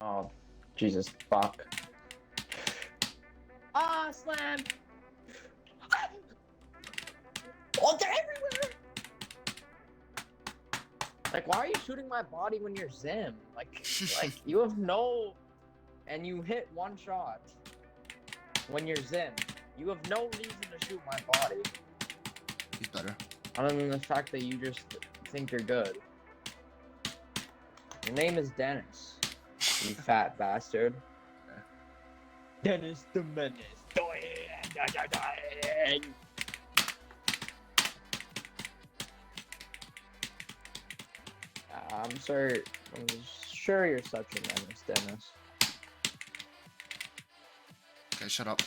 Oh, Jesus, fuck. Ah, slam! Oh, they're everywhere! Like, why are you shooting my body when you're Zim? Like, you have no... And you hit one shot when you're Zim. You have no reason to shoot my body. He's better. Other than the fact that you just think you're good. Your name is Dennis, you fat bastard. Okay. Dennis the Menace. I'm sorry. I'm sure you're such a menace, Dennis. Okay, shut up.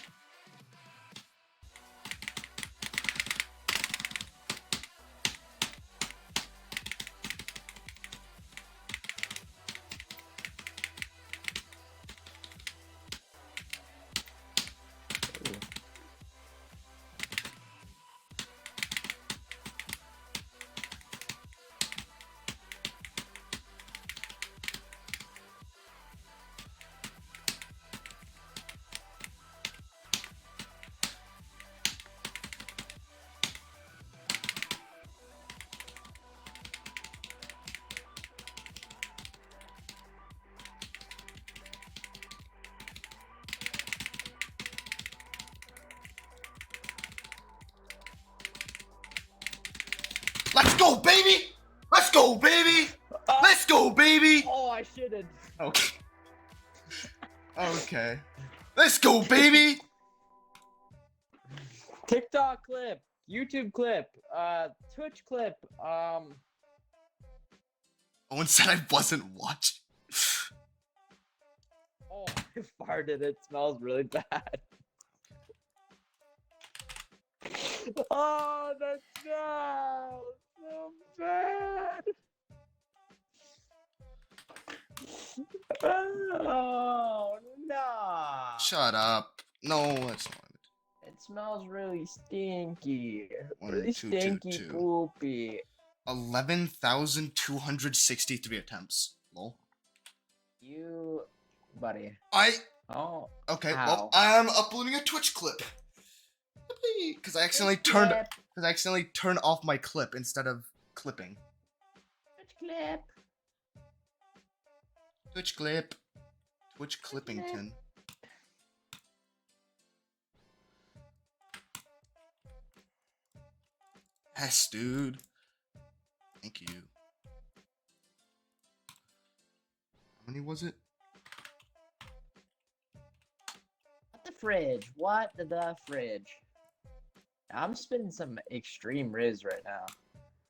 Let's go, baby! Let's go, baby! Let's go, baby! Oh, I should've. Okay. Okay. Let's go, baby! TikTok clip, YouTube clip, Twitch clip, Owen said I wasn't watching. Oh, I farted. It smells really bad. Oh, that smells so bad. Oh, no. Shut up. No, that's not it. It smells really stinky. One, Really two, stinky two. poopy. 11,263 attempts. Lol. You, buddy. Oh. Okay, Ow. well, I'm uploading a Twitch clip. Because I accidentally turned off my clip instead of clipping. Twitch clip. Twitch clip. Twitch Clippington. Yes, dude. Thank you. How many was it? What the fridge? What the fridge? I'm spinning some extreme riz right now.